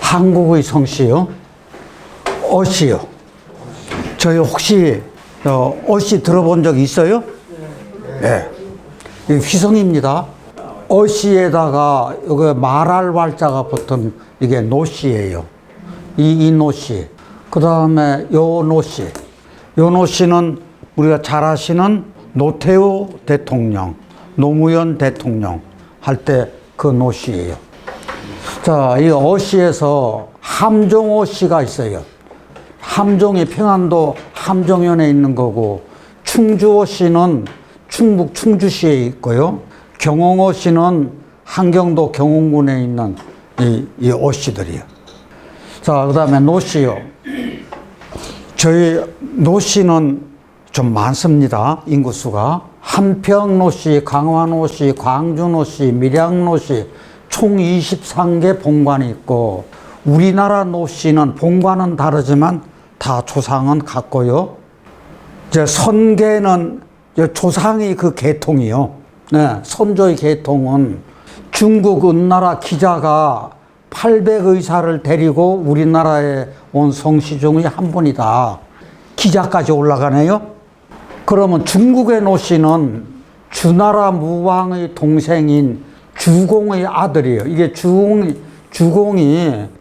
한국의 성씨요? 어씨요. 저희 혹시 어씨 들어본 적 있어요? 네. 이 휘성입니다. 어씨에다가 여기 말할 활자가 붙은 이게 노씨예요. 이 노씨. 그 다음에 요 노씨. 요 노씨는 우리가 잘 아시는 노태우 대통령, 노무현 대통령 할 때 그 노씨예요. 자, 이 어씨에서 함종호 씨가 있어요. 함종이 평안도 함정현에 있는 거고, 충주호 씨는 충북 충주시에 있고요. 경홍호 씨는 한경도 경홍군에 있는 이 어씨들이요. 자, 그 다음에 노씨요. 저희 노씨는 좀 많습니다. 인구수가. 한평노씨, 강화노씨, 광주노씨, 밀양노씨 총 23개 본관이 있고, 우리나라 노씨는 본관은 다르지만 다 조상은 같고요. 이제 선계는 조상이 그 계통이요. 네, 선조의 계통은 중국 은나라 기자가 800의사를 데리고 우리나라에 온 성씨 중의 한 분이다. 기자까지 올라가네요. 그러면 중국의 노씨는 주나라 무왕의 동생인 주공의 아들이에요. 이게 주공이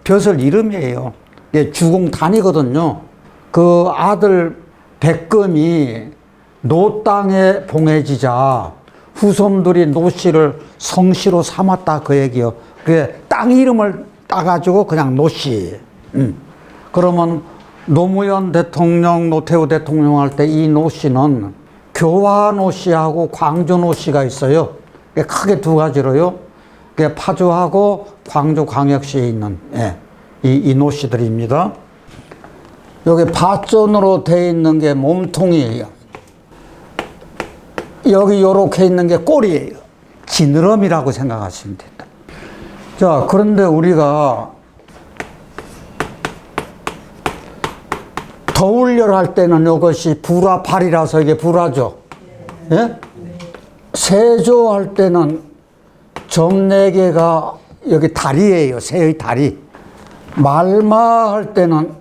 벼슬 이름이에요. 이게 주공단이거든요. 그 아들 백금이 노 땅에 봉해지자 후손들이 노씨를 성씨로 삼았다 그 얘기요. 그게 땅 이름을 따가지고 그냥 노씨. 그러면 노무현 대통령, 노태우 대통령 할 때 이 노씨는 교화 노씨하고 광주 노씨가 있어요. 크게 두 가지로요. 파주하고 광주 광역시에 있는 이 노씨들입니다. 여기 밭전으로 되어 있는 게 몸통이에요. 여기 요렇게 있는 게 꼬리예요. 지느러미라고 생각하시면 됩니다. 자, 그런데 우리가 더울열 할 때는 이것이 불화팔이라서 이게 불화죠. 예? 세조 할 때는 점 4개가 여기 다리예요. 새의 다리. 말마 할 때는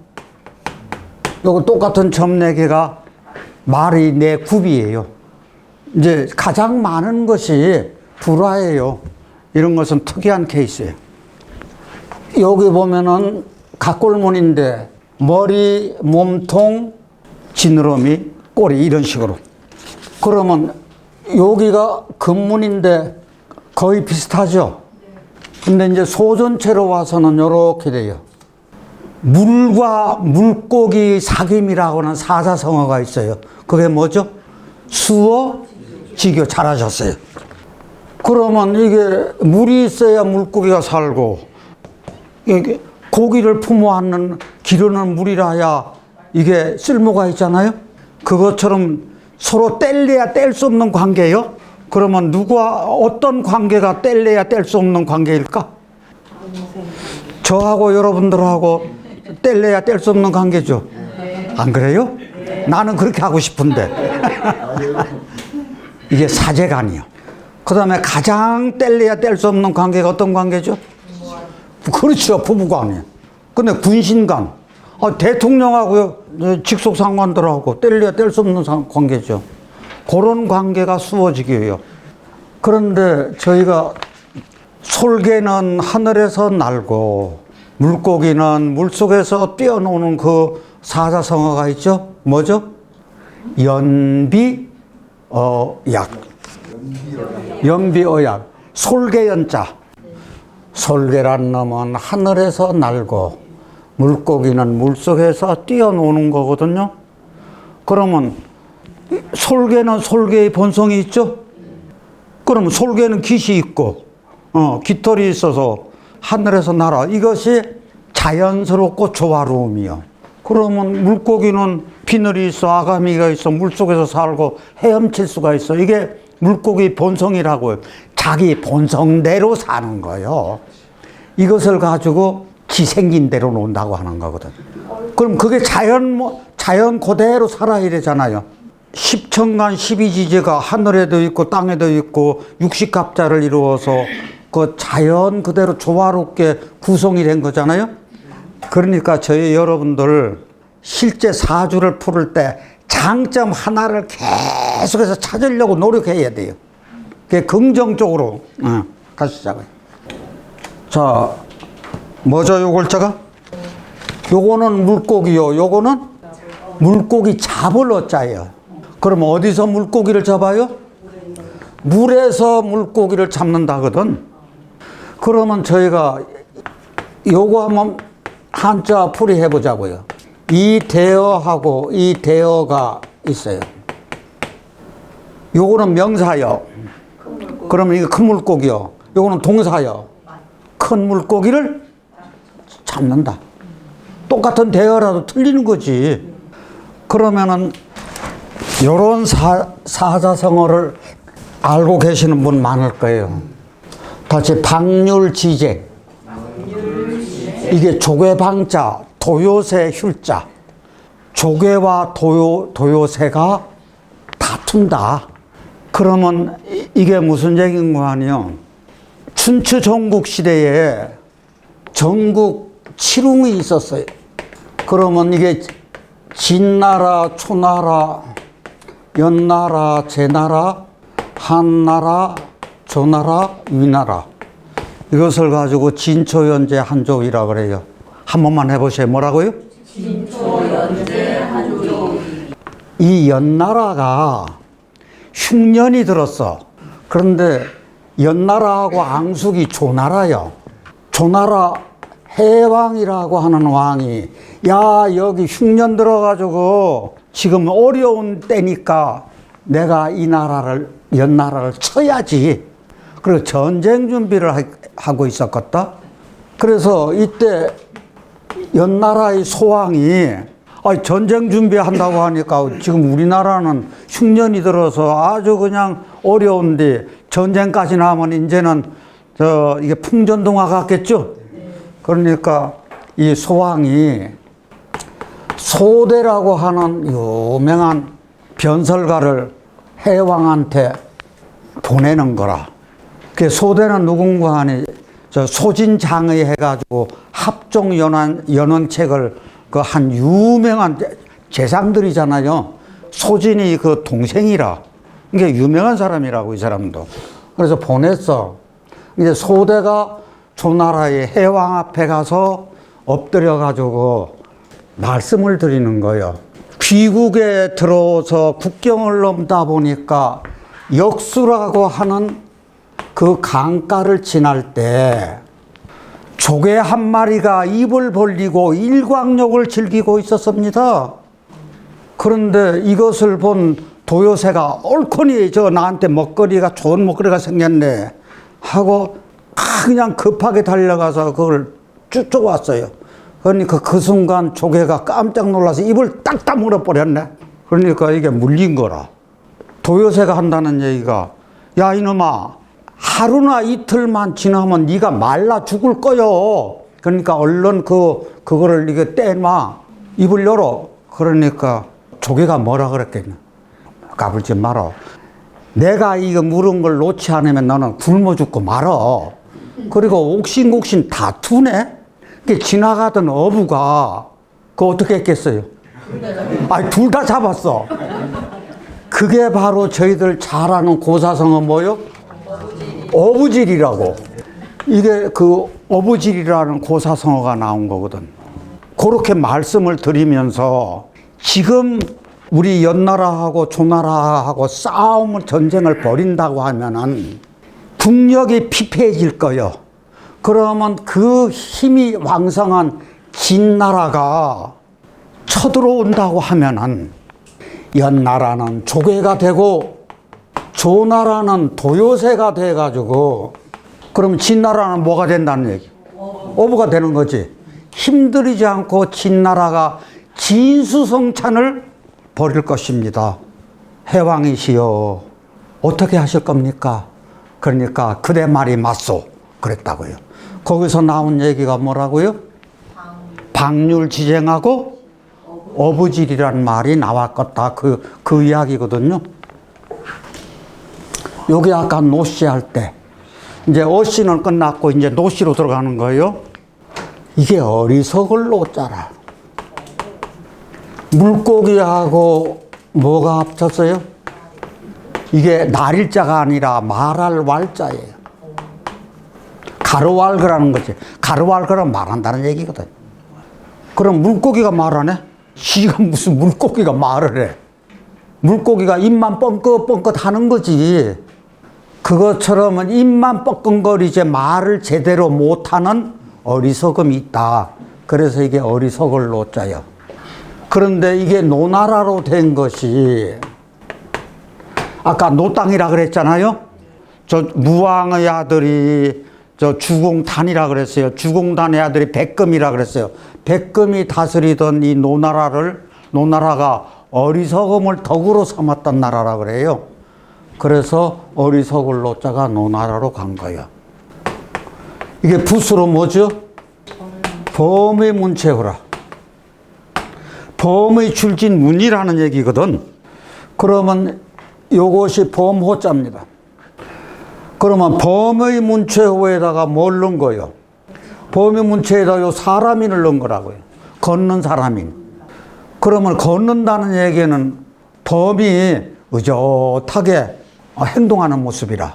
요거 똑같은 점 4개가 말의 4굽이에요. 이제 가장 많은 것이 불화예요. 이런 것은 특이한 케이스예요. 여기 보면은 각골문인데 머리, 몸통, 지느러미, 꼬리 이런 식으로. 그러면 여기가 금문인데 거의 비슷하죠. 근데 이제 소전체로 와서는 이렇게 돼요. 물과 물고기 사귐이라고 하는 사자성어가 있어요. 그게 뭐죠? 수어, 지교. 잘하셨어요. 그러면 이게 물이 있어야 물고기가 살고, 이게 고기를 품어안는 기르는 물이라야 이게 쓸모가 있잖아요. 그것처럼 서로 뗄래야 뗄 수 없는 관계예요. 그러면 누구와 어떤 관계가 뗄래야 뗄 수 없는 관계일까? 저하고 여러분들하고 뗄래야 뗄 수 없는 관계죠. 안 그래요? 나는 그렇게 하고 싶은데. 이게 사제간이요. 그 다음에 가장 뗄래야 뗄 수 없는 관계가 어떤 관계죠? 그렇죠. 부부간이에요. 근데 군신간, 대통령하고 직속 상관들하고 뗄래야 뗄 수 없는 관계죠. 그런 관계가 수어지기예요. 그런데 저희가 솔개는 하늘에서 날고 물고기는 물속에서 뛰어노는 그 사자성어가 있죠. 뭐죠? 연비어약. 연비어약. 솔개연자. 솔개란 놈은 하늘에서 날고 물고기는 물속에서 뛰어노는 거거든요. 그러면 솔개는 솔개의 본성이 있죠. 그러면 솔개는 깃이 있고 깃털이 있어서 하늘에서 날아. 이것이 자연스럽고 조화로움이요. 그러면 물고기는 비늘이 있어, 아가미가 있어, 물속에서 살고 헤엄칠 수가 있어. 이게 물고기 본성이라고요. 자기 본성대로 사는 거예요. 이것을 가지고 지 생긴 대로 논다고 하는 거거든. 그럼 그게 자연 그대로 살아야 되잖아요. 십천간 십이지제가 하늘에도 있고 땅에도 있고 육식갑자를 이루어서 그 자연 그대로 조화롭게 구성이 된 거잖아요. 그러니까 저희 여러분들 실제 사주를 풀을 때 장점 하나를 계속해서 찾으려고 노력해야 돼요. 그게 긍정적으로 가시자고요. 자, 뭐죠 요 글자가? 요거는 물고기요. 요거는 물고기 잡을 어자예요. 그럼 어디서 물고기를 잡아요? 물에서 물고기를 잡는다거든. 그러면 저희가 요거 한번 한자 풀이 해보자고요. 이 대어하고 이 대어가 있어요. 요거는 명사요. 그러면 이거 큰 물고기요. 요거는 동사요. 큰 물고기를 잡는다. 똑같은 대어라도 틀리는 거지. 그러면은 요런 사자성어를 알고 계시는 분 많을 거예요. 다시 방률지쟁. 이게 조괴방자, 도요새 휼자. 조괴와 도요새가 다툰다. 그러면 이게 무슨 얘기인 거 아니요? 춘추 전국 시대에 전국 칠웅이 있었어요. 그러면 이게 진나라, 초나라, 연나라, 제나라, 한나라, 조나라, 위나라. 이것을 가지고 진초연재 한족이라 그래요. 한 번만 해보세요. 뭐라고요? 진초연재 한족. 이 연나라가 흉년이 들었어. 그런데 연나라하고 앙숙이 조나라요. 조나라 해왕이라고 하는 왕이 야 여기 흉년 들어가지고 지금 어려운 때니까 내가 이 나라를 연나라를 쳐야지. 그리고 전쟁 준비를 하고 있었겠다. 그래서 이때 연나라의 소왕이 전쟁 준비한다고 하니까 지금 우리나라는 흉년이 들어서 아주 그냥 어려운데 전쟁까지 나면 이제는 이게 풍전등화 같겠죠. 그러니까 이 소왕이 소대라고 하는 유명한 변설가를 해왕한테 보내는 거라. 그 소대는 누군가 하니 소진장의 해가지고 합종연원책을 그 한 유명한 재상들이잖아요. 소진이 그 동생이라. 이게 유명한 사람이라고 이 사람도. 그래서 보냈어. 이제 소대가 조나라의 해왕 앞에 가서 엎드려가지고 말씀을 드리는 거예요. 귀국에 들어서 국경을 넘다 보니까 역수라고 하는 그 강가를 지날 때 조개 한 마리가 입을 벌리고 일광욕을 즐기고 있었습니다. 그런데 이것을 본 도요새가 옳거니 나한테 먹거리가 좋은 먹거리가 생겼네 하고 그냥 급하게 달려가서 그걸 쫓아왔어요. 그러니까 그 순간 조개가 깜짝 놀라서 입을 딱 다물어 버렸네. 그러니까 이게 물린 거라. 도요새가 한다는 얘기가 야 이놈아 하루나 이틀만 지나면 네가 말라 죽을 거요. 그러니까 얼른 그거를 이게 떼놔. 입을 열어. 그러니까 조개가 뭐라 그랬겠냐. 까불지 말어. 내가 이거 물은 걸 놓지 않으면 너는 굶어 죽고 말어. 그리고 옥신옥신 다투네. 지나가던 어부가 그거 어떻게 했겠어요? 둘 다 잡았어. 그게 바로 저희들 잘 아는 고사성어 뭐요? 어부질이라고. 이게 그 어부질이라는 고사성어가 나온 거거든. 그렇게 말씀을 드리면서 지금 우리 연나라하고 조나라하고 싸움을 전쟁을 벌인다고 하면은 국력이 피폐해질 거요. 그러면 그 힘이 왕성한 진나라가 쳐들어온다고 하면은 연나라는 조개가 되고 조나라는 도요새가 돼가지고 그럼 진나라는 뭐가 된다는 얘기? 어부가 되는 거지. 힘들이지 않고 진나라가 진수성찬을 벌일 것입니다. 해왕이시여 어떻게 하실 겁니까? 그러니까 그대 말이 맞소 그랬다고요. 거기서 나온 얘기가 뭐라고요? 방률지쟁하고 어부질이란 말이 나왔겠다. 그 이야기거든요. 여기 아까 노씨 할 때, 이제 어씨는 끝났고, 이제 노씨로 들어가는 거예요. 이게 어리석을 노자라. 물고기하고 뭐가 합쳤어요? 이게 날일자가 아니라 말할 왈자예요. 가르왈그라는 거지. 가르왈그라는 말한다는 얘기거든. 그럼 물고기가 말하네? 지가 무슨 물고기가 말을 해? 물고기가 입만 뻥긋뻥긋 하는 거지. 그것처럼 입만 뻐끔거리지 말을 제대로 못하는 어리석음이 있다. 그래서 이게 어리석을 노자요. 그런데 이게 노나라로 된 것이 아까 노땅이라 그랬잖아요. 저 무왕의 아들이 저 주공단이라 그랬어요. 주공단의 아들이 백금이라 그랬어요. 백금이 다스리던 이 노나라가 어리석음을 덕으로 삼았던 나라라 그래요. 그래서 어리석을 노자가 노나라로 간 거예요. 이게 붓으로 뭐죠? 범의 문체호라. 범의 출진 문이라는 얘기거든. 그러면 요것이 범호자입니다. 그러면 범의 문체호에다가 뭘 넣은 거예요? 범의 문체에다 요 사람인을 넣은 거라고요. 걷는 사람인. 그러면 걷는다는 얘기는 범이 의젓하게 행동하는 모습이라.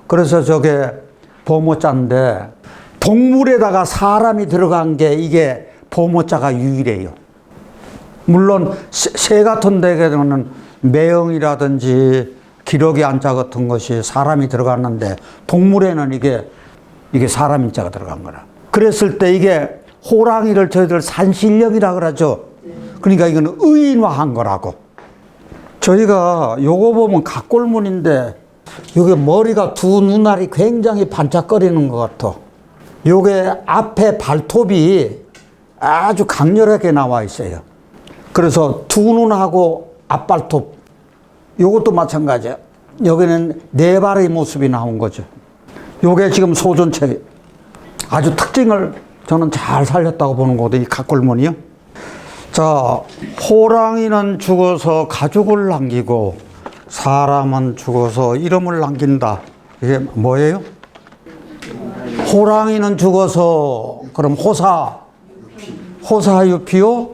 그래서 저게 범호자인데 동물에다가 사람이 들어간 게 이게 범호자가 유일해요. 물론 새 같은 데에는 매형이라든지 기러기 안자 같은 것이 사람이 들어갔는데 동물에는 이게 사람 인자가 들어간 거라. 그랬을 때 이게 호랑이를 저희들 산신령이라 그러죠. 그러니까 이건 의인화한 거라고. 저희가 요거 보면 각골문인데 요게 머리가 두 눈알이 굉장히 반짝거리는 것 같아. 요게 앞에 발톱이 아주 강렬하게 나와 있어요. 그래서 두 눈하고 앞발톱 요것도 마찬가지야. 여기는 네 발의 모습이 나온 거죠. 요게 지금 소전체 아주 특징을 저는 잘 살렸다고 보는 거거든요. 이 각골문이요. 자, 호랑이는 죽어서 가죽을 남기고 사람은 죽어서 이름을 남긴다. 이게 뭐예요? 호랑이는 죽어서 그럼 호사유피요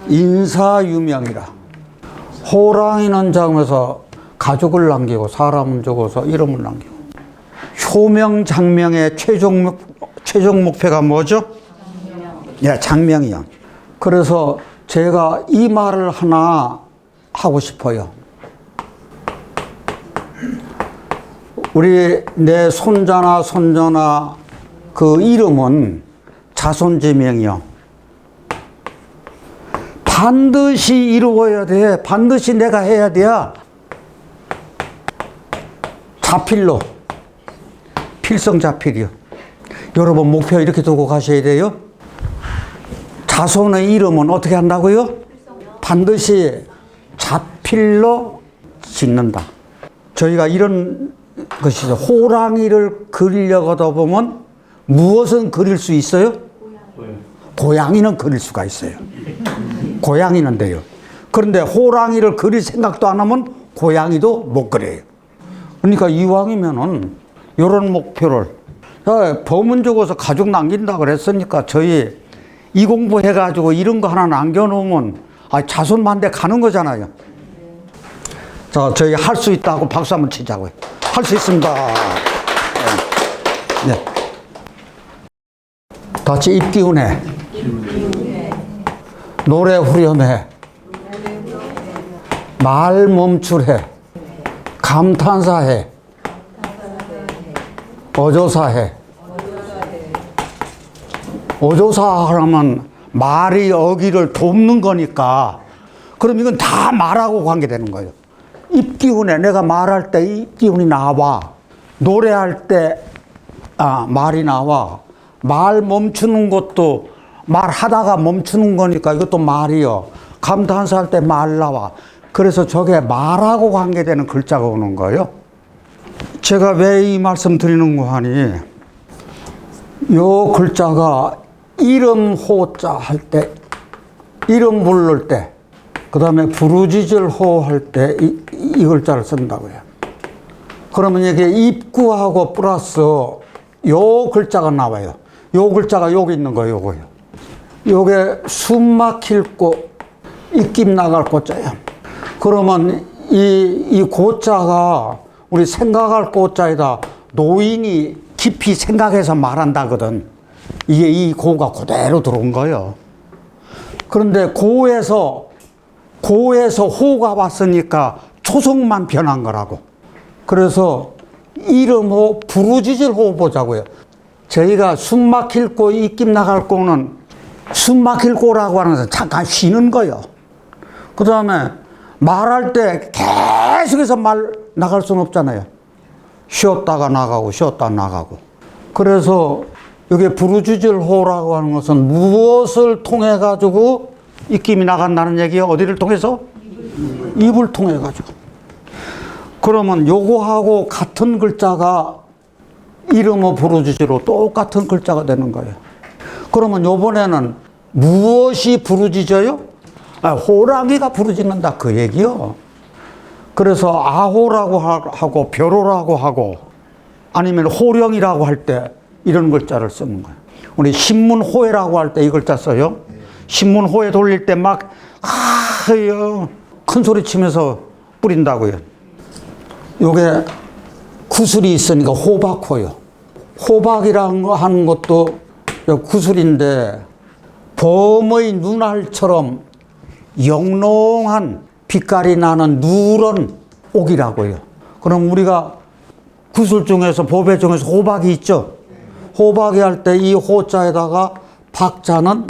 인사유명이라. 호랑이는 장면서 가죽을 남기고 사람은 죽어서 이름을 남기고. 효명장명의 최종 목표가 뭐죠? 예, 장명이요. 그래서 제가 이 말을 하나 하고 싶어요. 우리 내 손자나 손녀나 그 이름은 자손지명이요. 반드시 이루어야 돼. 반드시 내가 해야 돼야 자필로. 필성자필이요. 여러분 목표 이렇게 두고 가셔야 돼요. 자손의 이름은 어떻게 한다고요? 반드시 자필로 짓는다. 저희가 이런 것이죠. 호랑이를 그리려고 하다 보면 무엇은 그릴 수 있어요? 고양이는 그릴 수가 있어요. 고양이는 돼요. 그런데 호랑이를 그릴 생각도 안 하면 고양이도 못 그려요. 그러니까 이왕이면은 이런 목표를 범은 적어서 가죽 남긴다 그랬으니까 저희 이 공부해가지고 이런 거 하나 남겨놓으면 자손만대 가는 거잖아요. 자, 저희 할 수 있다고 박수 한번 치자고요. 할 수 있습니다. 네. 같이 입기운해. 노래 후렴해. 말 멈출해. 감탄사해. 어조사해. 어조사하면 말이 어기를 돕는 거니까 그럼 이건 다 말하고 관계되는 거예요. 입기운에 내가 말할 때 입기운이 나와. 노래할 때 말이 나와. 말 멈추는 것도 말하다가 멈추는 거니까 이것도 말이요. 감탄사할 때 말 나와. 그래서 저게 말하고 관계되는 글자가 오는 거예요. 제가 왜 이 말씀 드리는 거 하니 요 글자가 이름 호자 할 때 이름 부를 때, 그 다음에 부르짖을 호할 때 이 글자를 쓴다고요. 그러면 이게 입구하고 플러스 요 글자가 나와요. 요 글자가 여기 있는 거예요, 요거요. 요게 숨 막힐 곳, 입김 나갈 곳자예요. 그러면 이 고자가 우리 생각할 고자에다 노인이 깊이 생각해서 말한다거든. 이게 이 고가 그대로 들어온 거예요. 그런데 고에서 호가 왔으니까 초성만 변한 거라고. 그래서 이름호 부르짖을 호 보자고요. 저희가 숨 막힐 고, 입김 나갈 고는 숨 막힐 고라고 하는 것은 잠깐 쉬는 거예요. 그 다음에 말할 때 계속해서 말 나갈 수는 없잖아요. 쉬었다가 나가고 쉬었다 나가고. 그래서 여기 부르짖을 호라고 하는 것은 무엇을 통해 가지고 입김이 나간다는 얘기예요? 어디를 통해서? 입을 통해 가지고. 그러면 요거하고 같은 글자가 이름어 부르짖으로 똑같은 글자가 되는 거예요. 그러면 요번에는 무엇이 부르짖어요? 호랑이가 부르짖는다 그 얘기요. 그래서 아호라고 하고 벼로라고 하고 아니면 호령이라고 할 때 이런 글자를 쓰는 거예요. 우리 신문호해라고 할 때 이 글자 써요. 신문호해 돌릴 때 막 큰 소리 치면서 뿌린다고요. 요게 구슬이 있으니까 호박호요. 호박이라는 거 하는 것도 구슬인데 범의 눈알처럼 영롱한 빛깔이 나는 누런 옥이라고요. 그럼 우리가 구슬 중에서 보배 중에서 호박이 있죠. 호박이 할 때 이 호자에다가 박자는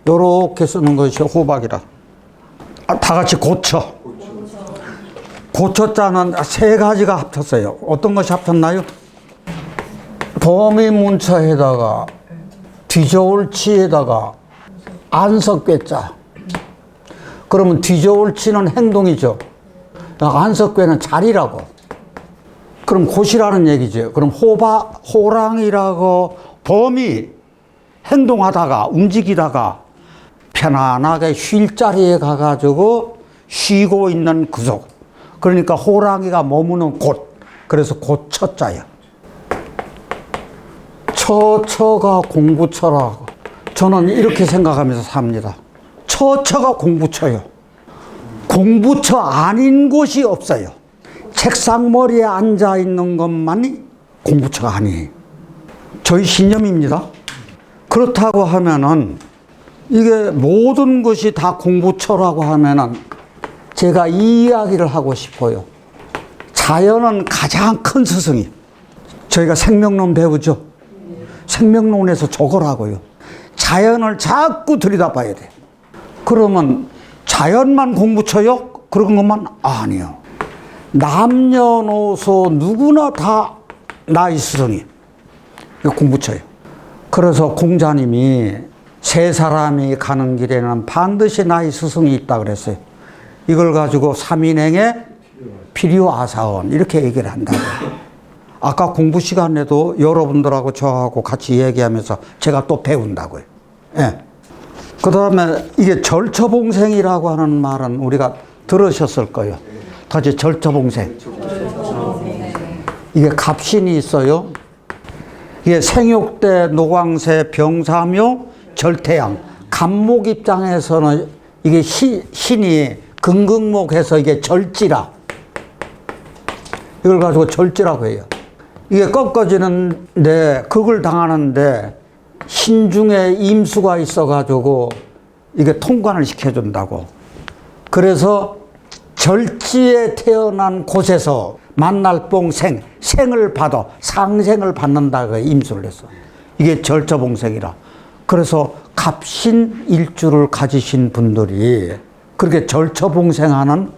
요렇게 쓰는 것이 호박이라. 다 같이 고쳐. 고쳐자는 세 가지가 합쳤어요. 어떤 것이 합쳤나요? 범위 문자에다가 뒤저울치에다가 안석괴자. 그러면 뒤저울치는 행동이죠. 안석괴는 자리라고. 그럼 곳이라는 얘기죠. 그럼 호랑이라고 범이 행동하다가 움직이다가 편안하게 쉴 자리에 가가지고 쉬고 있는 구석. 그러니까 호랑이가 머무는 곳. 그래서 고처자예요. 처가 공부처라고. 저는 이렇게 생각하면서 삽니다. 처가 공부처요. 공부처 아닌 곳이 없어요. 책상머리에 앉아 있는 것만이 공부처가 아니에요. 저희 신념입니다. 그렇다고 하면은 이게 모든 것이 다 공부처라고 하면은 제가 이 이야기를 하고 싶어요. 자연은 가장 큰 스승이. 저희가 생명론 배우죠. 생명론에서 저거라고요. 자연을 자꾸 들여다봐야 돼. 그러면 자연만 공부처요? 그런 것만 아니요. 남녀노소 누구나 다 나의 스승이. 이거 공부처예요. 그래서 공자님이 세 사람이 가는 길에는 반드시 나의 스승이 있다 그랬어요. 이걸 가지고 삼인행에 필요아사원 이렇게 얘기를 한다고요. 아까 공부 시간에도 여러분들하고 저하고 같이 얘기하면서 제가 또 배운다고요. 예. 그 다음에 이게 절처봉생이라고 하는 말은 우리가 들으셨을 거예요. 다시 절처봉생. 이게 갑신이 있어요. 이게 생육대, 노광새, 병사묘, 절태양. 갑목 입장에서는 이게 신이 긍긍목해서 이게 이걸 가지고 절지라고 해요. 이게 꺾어지는데 극을 당하는데 신중에 임수가 있어가지고 이게 통관을 시켜준다고. 그래서 절지에 태어난 곳에서 만날 뽕생, 생을 받아 상생을 받는다고 임수를 했어. 이게 절처봉생이라. 그래서 갑신 일주를 가지신 분들이 그렇게 절처봉생하는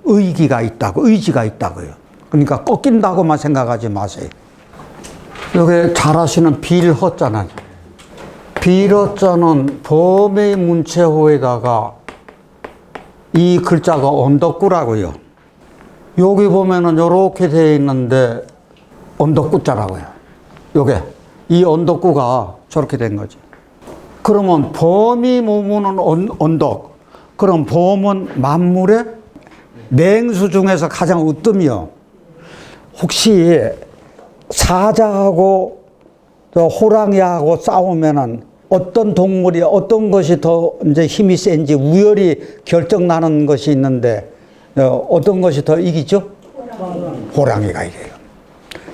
의지가 있다고요. 그러니까 꺾인다고만 생각하지 마세요. 여기 잘하시는 빌허자는 빌허자는 범의 문체호에다가 이 글자가 언덕구라고요. 여기 보면은 이렇게 되어 있는데 언덕구자라고요. 요게 이 언덕구가 저렇게 된 거지. 그러면 범이 머무는 언덕, 그럼 봄은 만물의 맹수 중에서 가장 으뜸이요. 혹시 사자하고 또 호랑이하고 싸우면은 어떤 동물이 어떤 것이 더 이제 힘이 센지 우열이 결정나는 것이 있는데 어떤 것이 더 이기죠? 호랑이가 이겨요.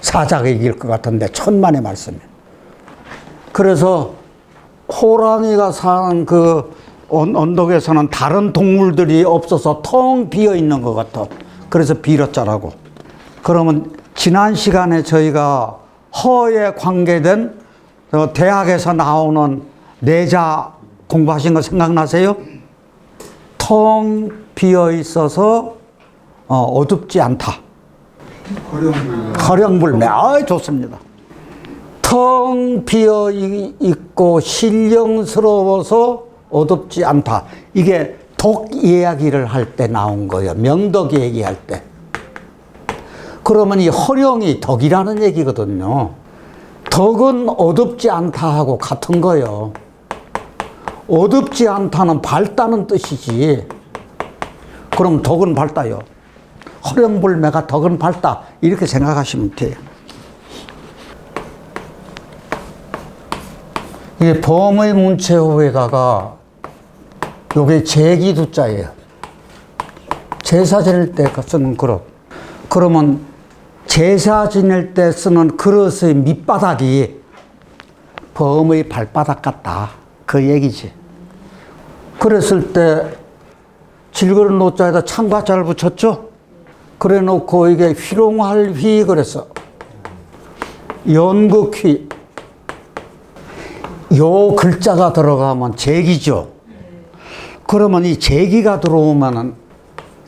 사자가 이길 것 같은데 천만의 말씀이에요. 그래서 호랑이가 사는 그 언덕에서는 다른 동물들이 없어서 텅 비어 있는 것 같아. 그래서 비로자라고. 그러면 지난 시간에 저희가 허에 관계된 대학에서 나오는 내자 공부하신 거 생각나세요? 텅 비어 있어서 어둡지 않다. 허령불매. 아, 좋습니다. 텅 비어 있고 신령스러워서 어둡지 않다. 이게 독 이야기를 할 때 나온 거예요. 명덕 얘기할 때. 그러면 이 허령이 덕이라는 얘기거든요. 덕은 어둡지 않다 하고 같은 거예요. 어둡지 않다는 밝다는 뜻이지. 그럼 덕은 밝다요. 허령불매가 덕은 밝다. 이렇게 생각하시면 돼요. 이게 범의 문체호에다가 요게 제기두자예요. 제사 지낼 때 쓰는 그릇. 그러면 제사 지낼 때 쓰는 그릇의 밑바닥이 범의 발바닥 같다. 그 얘기지. 그랬을 때 질그릇 노자에다 창과자를 붙였죠. 그래 놓고 이게 휘롱할 휘 그랬어. 연극휘. 요 글자가 들어가면 제기죠. 그러면 이 제기가 들어오면은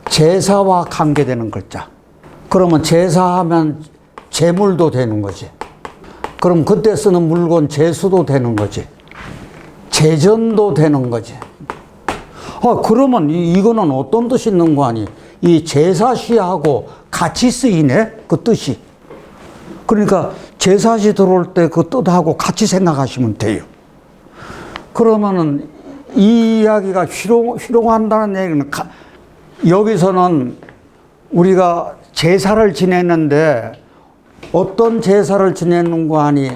제사와 관계되는 글자. 그러면 제사하면 제물도 되는 거지. 그럼 그때 쓰는 물건 제수도 되는 거지. 제전도 되는 거지. 그러면 이거는 어떤 뜻이 있는 거 아니? 이 제사시하고 같이 쓰이네? 그 뜻이. 그러니까 제사시 들어올 때 그 뜻하고 같이 생각하시면 돼요. 그러면은 이 이야기가 희롱한다는 얘기는 여기서는 우리가 제사를 지냈는데 어떤 제사를 지내는 거 아니?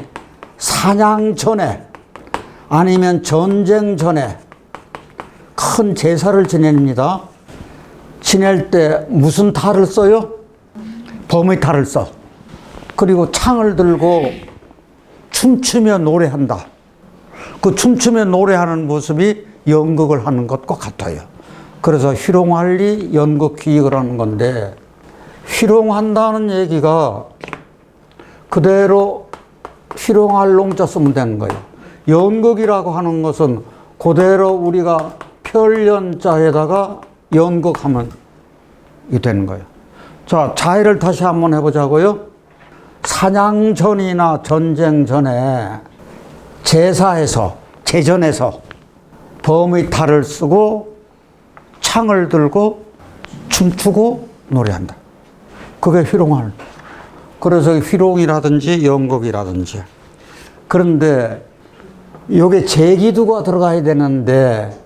사냥 전에 아니면 전쟁 전에 큰 제사를 지냅니다. 지낼 때 무슨 탈을 써요? 범의 탈을 써. 그리고 창을 들고 춤추며 노래한다. 그 춤추며 노래하는 모습이 연극을 하는 것과 같아요. 그래서 희롱할리 연극기획을 하는 건데, 희롱한다는 얘기가 그대로 희롱할 농자 쓰면 되는 거예요. 연극이라고 하는 것은 그대로 우리가 별연자에다가 연극하면 이 되는 거예요. 자, 자해를 다시 한번 해보자고요. 사냥 전이나 전쟁 전에 제사에서, 제전에서 범의 탈을 쓰고 창을 들고 춤추고 노래한다. 그게 희롱할. 그래서 희롱이라든지 연극이라든지. 그런데 여기 제기두가 들어가야 되는데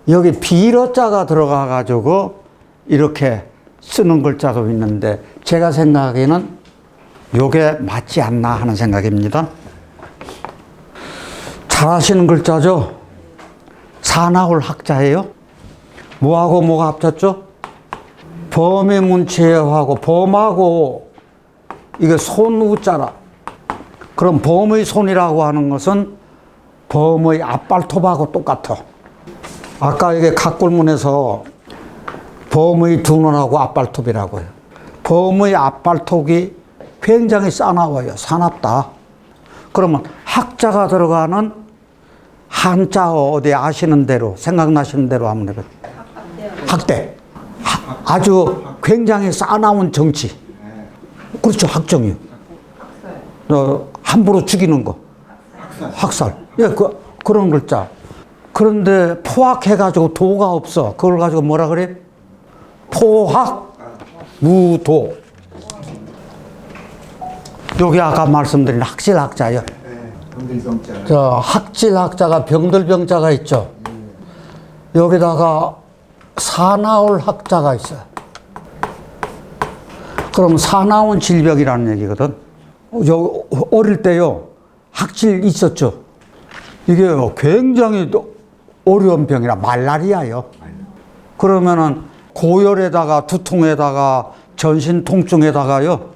여기 비러자가 들어가 가지고 이렇게 쓰는 글자도 있는데 제가 생각하기에는 요게 맞지 않나 하는 생각입니다. 잘 아시는 글자죠? 사나울 학자예요. 뭐하고 뭐가 합쳤죠? 범의 문체하고 범하고 이게 손우자라. 그럼 범의 손이라고 하는 것은 범의 앞발톱하고 똑같아. 아까 이게 각골문에서 범의 두 눈하고 앞발톱이라고 해요. 범의 앞발톱이 굉장히 싸나워요. 사납다. 그러면 학자가 들어가는 한자 어디 아시는 대로, 생각나시는 대로 한번 해봐요. 학대. 아주 굉장히 싸나운 정치. 그렇죠. 학정이요. 함부로 죽이는 거. 학살. 예, 그런 글자. 그런데 포학해가지고 도가 없어. 그걸 가지고 뭐라 그래? 포학, 무도. 여기 아까 말씀드린 학질학자요. 저 학질학자가 병들병자가 있죠. 여기다가 사나울 학자가 있어요. 그럼 사나운 질병이라는 얘기거든. 어릴 때요, 학질 있었죠. 이게 굉장히 어려운 병이라 말라리아요. 그러면은 고열에다가 두통에다가 전신 통증에다가요,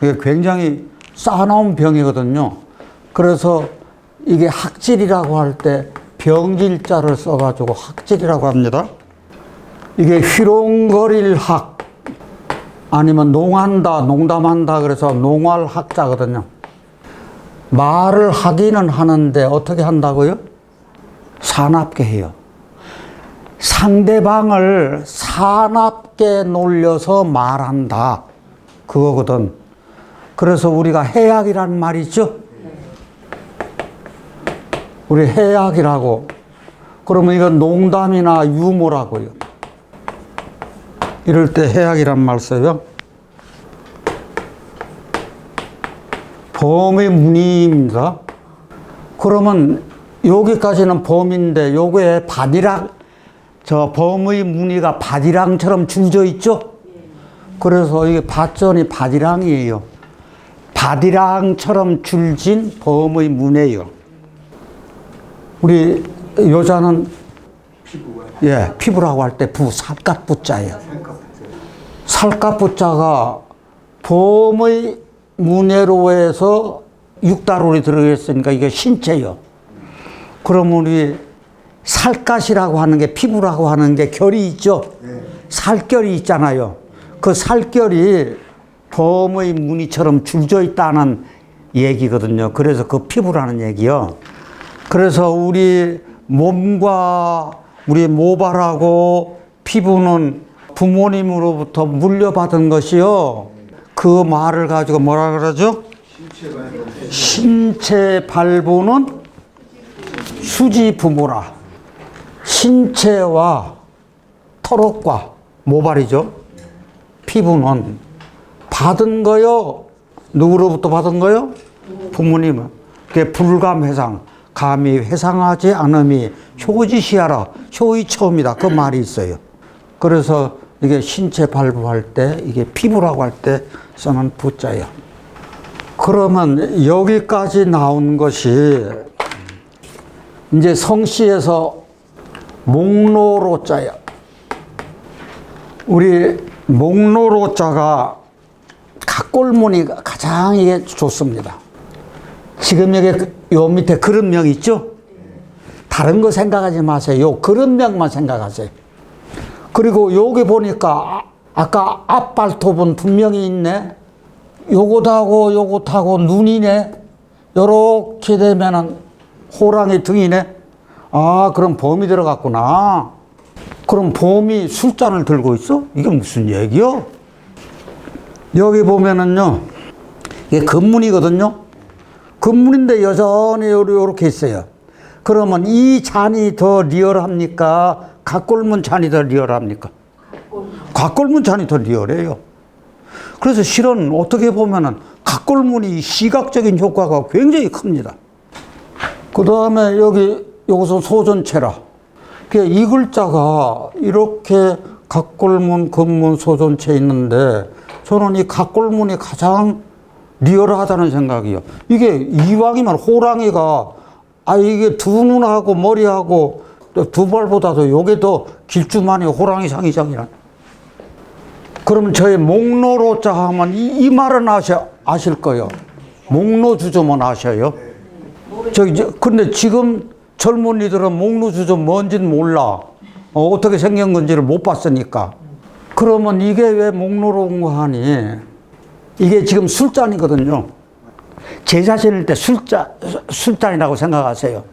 이게 굉장히 싸나운 병이거든요. 그래서 이게 학질이라고 할 때 병질자를 써가지고 학질이라고 합니다. 이게 휘롱거릴 학, 아니면 농한다, 농담한다 그래서 농활학자거든요. 말을 하기는 하는데 어떻게 한다고요? 사납게 해요. 상대방을 사납게 놀려서 말한다, 그거거든. 그래서 우리가 해악이라는 말이 있죠? 우리 해악이라고. 그러면 이건 농담이나 유머라고요. 이럴 때 해악이란 말 써요. 범의 문의입니다. 그러면 여기까지는 범인데 요게 바디랑, 저 범의 문의가 바디랑처럼 줄져 있죠? 그래서 이게 밭전이 바디랑이에요. 바디랑처럼 줄진 범의 문의예요. 우리 여자는 예, 피부라고 할 때 살갗부자예요. 살갗부자가 범의 문해로 해서 육다롤이 들어있으니까 이게 신체예요. 그럼 우리 살갗이라고 하는 게, 피부라고 하는 게 결이 있죠. 살결이 있잖아요. 그 살결이 범의 무늬처럼 줄져 있다는 얘기거든요. 그래서 그 피부라는 얘기요. 그래서 우리 몸과 우리 모발하고 피부는 부모님으로부터 물려받은 것이요. 그 말을 가지고 뭐라 그러죠? 신체 발부는 수지 부모라. 신체와 털옷과 모발이죠. 피부는 받은 거요. 누구로부터 받은 거요? 부모님은. 그게 불감회상. 감히 회상하지 않음이 효지시하라. 효의 처음이다. 그 말이 있어요. 그래서 이게 신체 발부할 때, 이게 피부라고 할 때 쓰는 부자예요. 그러면 여기까지 나온 것이 이제 성씨에서 목로로자예요. 우리 목로로자가 각골무늬가 가장 이게 좋습니다. 지금 여기 요 밑에 그릇명 있죠? 다른 거 생각하지 마세요. 요 그릇명만 생각하세요. 그리고 여기 보니까 아까 앞발톱은 분명히 있네. 요것하고 요것하고 눈이네. 요렇게 되면은 호랑이 등이네. 아, 그럼 범이 들어갔구나. 그럼 범이 술잔을 들고 있어? 이게 무슨 얘기요? 여기 보면은요, 이게 금문이거든요. 금문인데 여전히 요렇게 있어요. 그러면 이 잔이 더 리얼합니까? 각골문 잔이 더 리얼합니까? 각골문 잔이 더 리얼해요. 그래서 실은 어떻게 보면은 각골문이 시각적인 효과가 굉장히 큽니다. 그 다음에 여기서 소전체라. 이 글자가 이렇게 각골문, 금문, 소전체 있는데 저는 이 각골문이 가장 리얼하다는 생각이요. 이게 이왕이면 호랑이가 이게 두 눈하고 머리하고 두 발보다도 요게 더 길쭉만이 호랑이 상이장이란. 그러면 저의 목로로자 하면 이 말은 아실 거예요. 목로주점은 아셔요? 근데 지금 젊은이들은 목로주점 뭔지는 몰라. 어떻게 생긴 건지를 못 봤으니까. 그러면 이게 왜 목로로인가 하니, 이게 지금 술잔이거든요. 제사 지낼 때 술잔이라고 생각하세요.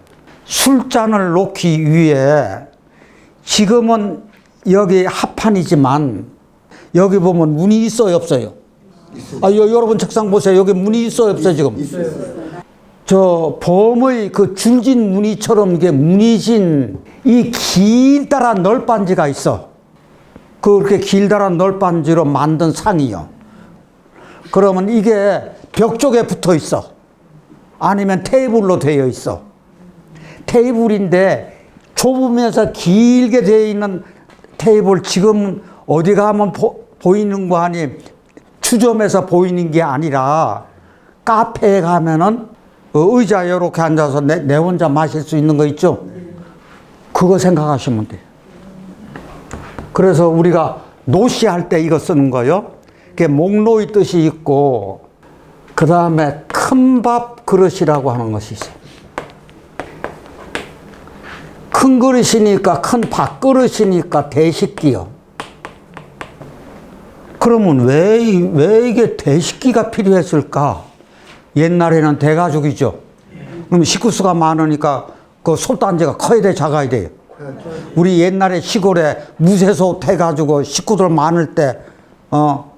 술잔을 놓기 위해 지금은 여기 합판이지만 여기 보면 문이 있어요, 없어요? 여러분 책상 보세요. 여기 문이 있어요, 없어요, 지금? 있어요. 저 범의 그 줄진 무늬처럼 이게 무늬진 이 길다란 널빤지가 있어. 그렇게 길다란 널빤지로 만든 상이요. 그러면 이게 벽 쪽에 붙어 있어. 아니면 테이블로 되어 있어. 테이블인데 좁으면서 길게 되어 있는 테이블 지금 어디 가면 보이는 거 아니 추점에서 보이는 게 아니라 카페에 가면은 의자에 이렇게 앉아서 내 혼자 마실 수 있는 거 있죠? 그거 생각하시면 돼요. 그래서 우리가 노시할 때 이거 쓰는 거요. 그게 목노의 뜻이 있고 그 다음에 큰 밥 그릇이라고 하는 것이 있어요. 큰 그릇이니까 큰 밥그릇이니까 대식기요. 그러면 왜 이게 대식기가 필요했을까? 옛날에는 대가족이죠. 그럼 식구수가 많으니까 그 솥단지가 커야 돼, 작아야 돼요. 우리 옛날에 시골에 무쇠솥 해가지고 식구들 많을 때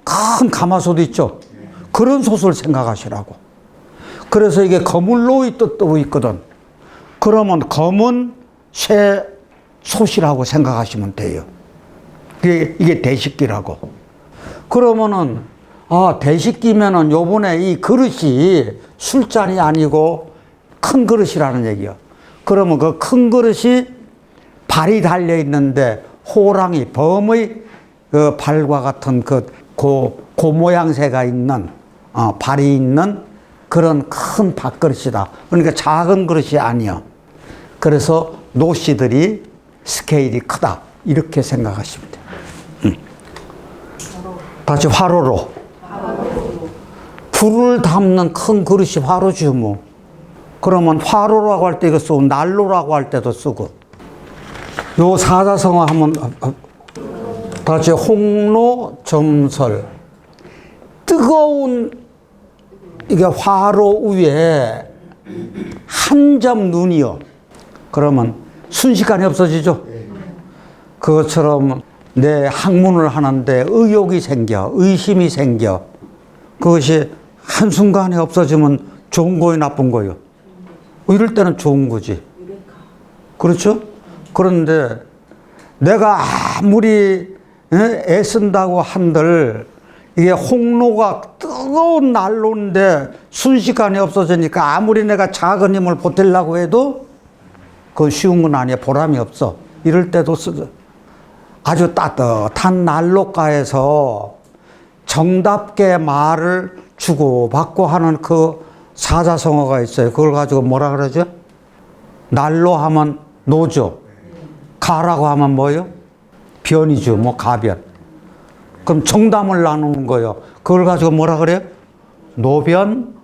큰 가마솥 있죠. 그런 솥을 생각하시라고. 그래서 이게 거물로의 뜻도 있거든. 그러면 검은 쇠 솥이라고 생각하시면 돼요. 이게 대식기라고. 그러면은 대식기면은 요번에 이 그릇이 술잔이 아니고 큰 그릇이라는 얘기요. 그러면 그 큰 그릇이 발이 달려 있는데 호랑이 범의 그 발과 같은 그 모양새가 있는 발이 있는 그런 큰 밥그릇이다. 그러니까 작은 그릇이 아니요. 그래서 노씨들이 스케일이 크다 이렇게 생각하시면 돼요. 다시 화로로. 불을 담는 큰 그릇이 화로죠 뭐. 그러면 화로라고 할 때 이거 쓰고 난로라고 할 때도 쓰고. 요 사자성어 하면 다시 홍로 점설. 뜨거운 이게 화로 위에 한 점 눈이요. 그러면 순식간에 없어지죠. 그것처럼 내 학문을 하는데 의욕이 생겨, 의심이 생겨. 그것이 한순간에 없어지면 좋은 거요, 나쁜 거요? 이럴 때는 좋은 거지. 그렇죠? 그런데 내가 아무리 애쓴다고 한들 이게 홍로가 뜨거운 난로인데 순식간에 없어지니까 아무리 내가 작은 힘을 보태려고 해도 그건 쉬운 건 아니야. 보람이 없어. 이럴 때도 쓰죠. 아주 따뜻한 난로가에서 정답게 말을 주고받고 하는 그 사자성어가 있어요. 그걸 가지고 뭐라 그러죠? 난로 하면 노죠. 가라고 하면 뭐요? 변이죠. 뭐 가변. 그럼 정담을 나누는 거예요. 그걸 가지고 뭐라 그래요? 노변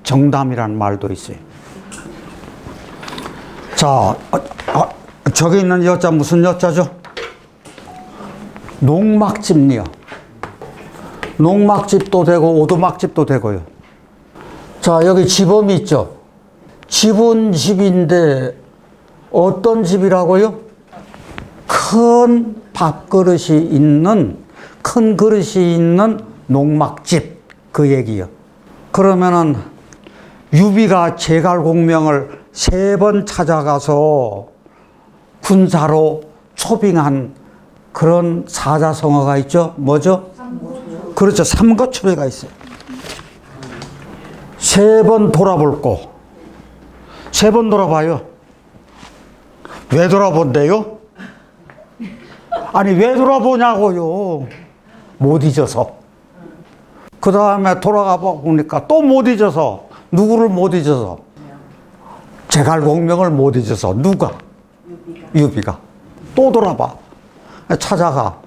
정담이라는 말도 있어요. 자, 저기 있는 여자 무슨 여자죠? 농막집이요. 농막집도 되고 오두막집도 되고요. 자, 여기 집엄이 있죠. 집은 집인데 어떤 집이라고요? 큰 밥그릇이 있는, 큰 그릇이 있는 농막집, 그 얘기요. 그러면은 유비가 제갈공명을 3번 찾아가서 군사로 초빙한 그런 사자성어가 있죠. 뭐죠? 삼고초려. 그렇죠. 삼고초려가 있어요. 3번 돌아볼 거. 3번 돌아봐요. 왜 돌아본대요? 아니 왜 돌아보냐고요. 못 잊어서. 그 다음에 돌아가 보니까 또 못 잊어서. 누구를 못 잊어서? 제갈공명을 못 잊어서. 누가? 유비가. 또 돌아봐. 찾아가.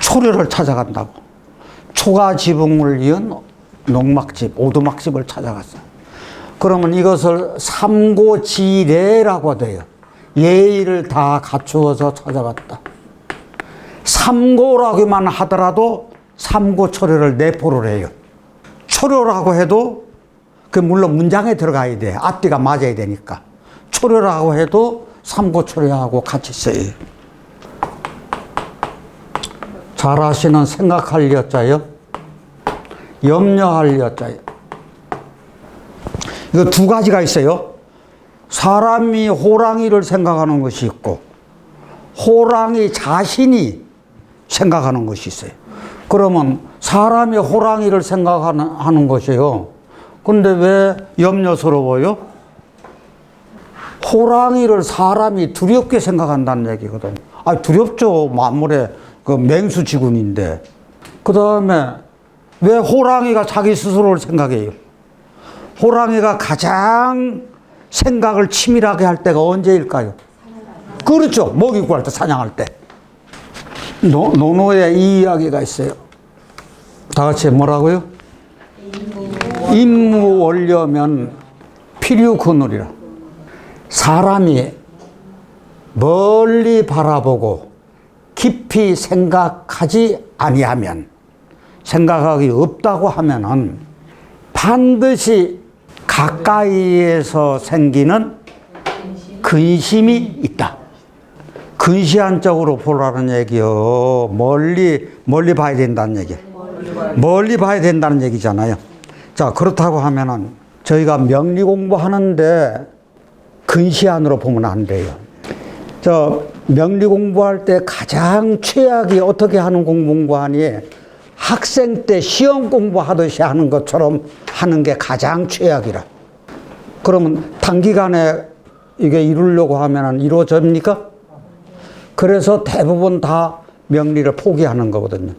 초려를 찾아간다고. 초가 지붕을 이은 농막집, 오두막집을 찾아갔어요. 그러면 이것을 삼고지례라고 돼요. 예의를 다 갖추어서 찾아갔다. 삼고라고만 하더라도 삼고초려를 내포를 해요. 초려라고 해도 그 물론 문장에 들어가야 돼. 앞뒤가 맞아야 되니까. 초려라고 해도 삼고초려하고 같이 써요. 잘하시는 생각할 여자요. 염려할 여자요. 이거 2가지가 있어요. 사람이 호랑이를 생각하는 것이 있고 호랑이 자신이 생각하는 것이 있어요. 그러면 사람이 호랑이를 생각하는 것이요. 근데 왜 염려스러워요? 호랑이를 사람이 두렵게 생각한다는 얘기거든. 두렵죠. 만물의 그 맹수지군인데. 그 다음에 왜 호랑이가 자기 스스로를 생각해요? 호랑이가 가장 생각을 치밀하게 할 때가 언제일까요? 그렇죠. 먹이 구할 때, 사냥할 때. 논어에 이 이야기가 있어요. 다 같이 뭐라고요? 임무 올려면 필요 그누리라. 사람이 멀리 바라보고 깊이 생각하지 아니하면, 생각하기 없다고 하면은 반드시 가까이에서 생기는 근심이 있다. 근시한 쪽으로 보라는 얘기요. 멀리 봐야 된다는 얘기. 멀리 봐야 된다는 얘기잖아요. 자, 그렇다고 하면은 저희가 명리 공부하는데 근시안으로 보면 안 돼요. 명리 공부할 때 가장 최악이 어떻게 하는 공부하니? 학생 때 시험 공부하듯이 하는 것처럼 하는 게 가장 최악이라. 그러면 단기간에 이게 이루려고 하면 이루어집니까? 그래서 대부분 다 명리를 포기하는 거거든요.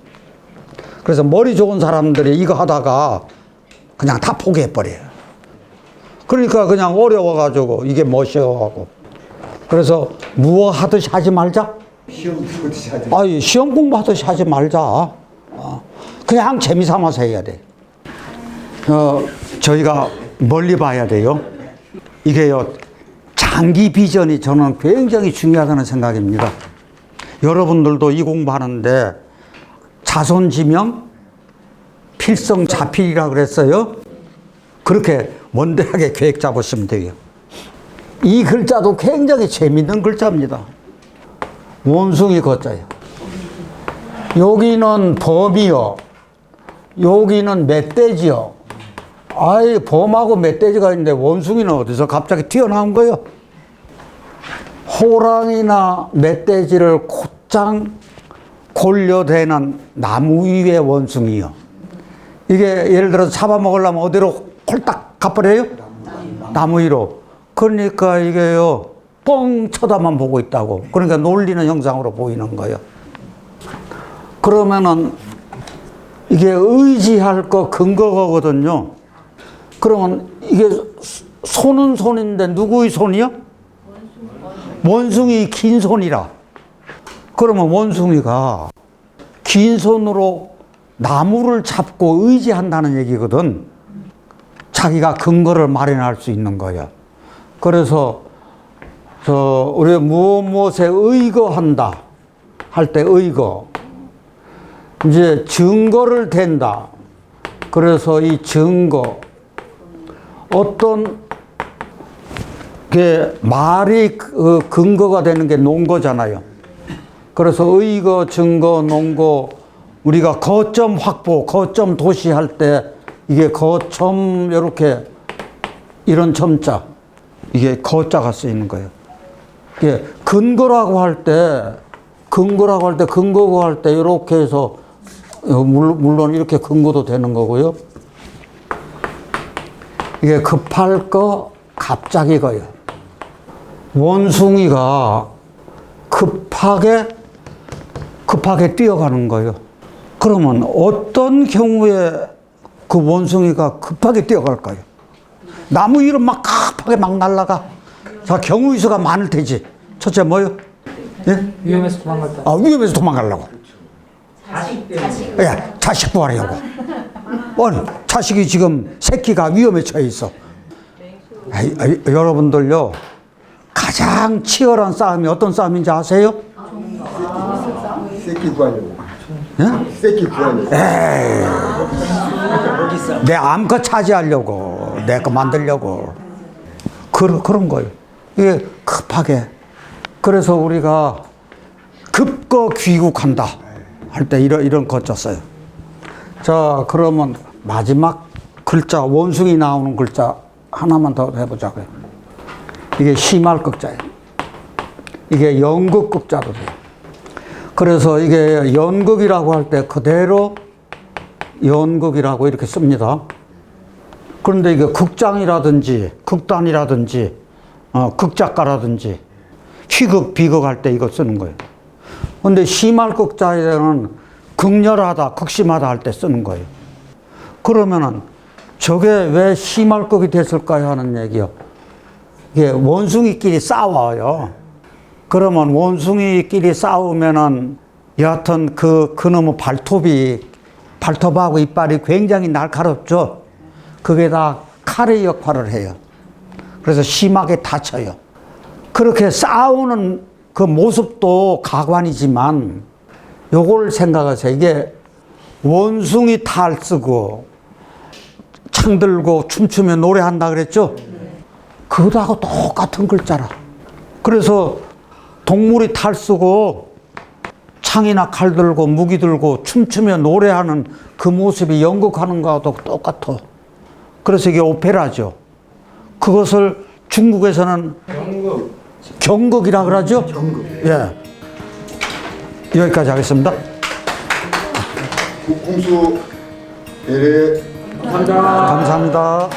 그래서 머리 좋은 사람들이 이거 하다가 그냥 다 포기해버려요. 그러니까 그냥 어려워가지고 이게 뭐시하고. 그래서 무엇 하듯이 하지 말자? 시험 공부하듯이 하지 말자. 시험 공부하듯이 하지 말자. 그냥 재미삼아서 해야 돼. 저희가 멀리 봐야 돼요. 이게요, 장기 비전이 저는 굉장히 중요하다는 생각입니다. 여러분들도 이 공부하는데 자손지명, 필성자필이라 그랬어요. 그렇게 원대하게 계획 잡으시면 돼요. 이 글자도 굉장히 재밌는 글자입니다. 원숭이 거자예요. 여기는 범이요. 여기는 멧돼지요. 범하고 멧돼지가 있는데 원숭이는 어디서 갑자기 튀어나온 거예요? 호랑이나 멧돼지를 곧장 골려대는 나무 위의 원숭이요. 이게 예를 들어서 잡아먹으려면 어디로 홀딱 가버려요? 나무 위로. 그러니까 이게요, 뻥 쳐다만 보고 있다고. 그러니까 놀리는 형상으로 보이는 거예요. 그러면은 이게 의지할 거 근거거든요. 그러면 이게 손은 손인데 누구의 손이요? 원숭이 긴 손이라. 그러면 원숭이가 긴 손으로 나무를 잡고 의지한다는 얘기거든. 자기가 근거를 마련할 수 있는 거야. 그래서 우리 무엇에 의거한다 할 때 의거, 이제 증거를 댄다. 그래서 이 증거, 어떤 게 말이 근거가 되는 게 논거잖아요. 그래서 의거, 증거, 논거, 우리가 거점 확보, 거점 도시 할 때 이게 거점 이렇게 이런 점자, 이게 거자가 쓰이는 거예요. 이게 근거라고 할 때 근거고 할 때 이렇게 해서 물론 이렇게 근거도 되는 거고요. 이게 급할 거 갑자기 거요. 원숭이가 급하게 뛰어가는 거예요. 그러면 어떤 경우에 그 원숭이가 급하게 뛰어갈까요? 나무 위로 막 급하게 막 날아가. 자, 경우 수가 많을 테지. 첫째 뭐요? 예? 위험해서 도망갔다. 위험해서 도망가려고. 자식. 예, 자식 구하려고. 자식이 지금 새끼가 위험에 처해 있어. 여러분들요, 가장 치열한 싸움이 어떤 싸움인지 아세요? 새끼 구하려고. 예? 새끼 구하려고. 내 암컷 차지하려고, 내 거 만들려고. 그런 거예요. 이게 급하게. 그래서 우리가 급거 귀국한다 할 때 이런 거 썼어요. 자, 그러면 마지막 글자, 원숭이 나오는 글자 하나만 더 해보자고요. 이게 심할극자예요. 이게 연극극자도 돼요. 그래서 이게 연극이라고 할 때 그대로 연극이라고 이렇게 씁니다. 그런데 이게 극장이라든지 극단이라든지 극작가라든지 희극 비극 할 때 이거 쓰는 거예요. 근데 심할극자에는 극렬하다, 극심하다 할 때 쓰는 거예요. 그러면은 저게 왜 심할극이 됐을까요? 하는 얘기요. 이게 원숭이끼리 싸워요. 그러면 원숭이끼리 싸우면은 여하튼 그놈의 발톱하고 이빨이 굉장히 날카롭죠. 그게 다 칼의 역할을 해요. 그래서 심하게 다쳐요. 그렇게 싸우는 그 모습도 가관이지만 요걸 생각하세요. 이게 원숭이 탈 쓰고 창 들고 춤추며 노래한다 그랬죠? 그거하고 똑같은 글자라. 그래서 동물이 탈 쓰고 창이나 칼 들고 무기 들고 춤추며 노래하는 그 모습이 연극하는 거하고 똑같아. 그래서 이게 오페라죠. 그것을 중국에서는 경극이라 그러죠? 경극. 예. 여기까지 하겠습니다. 국공수 대례 감사합니다.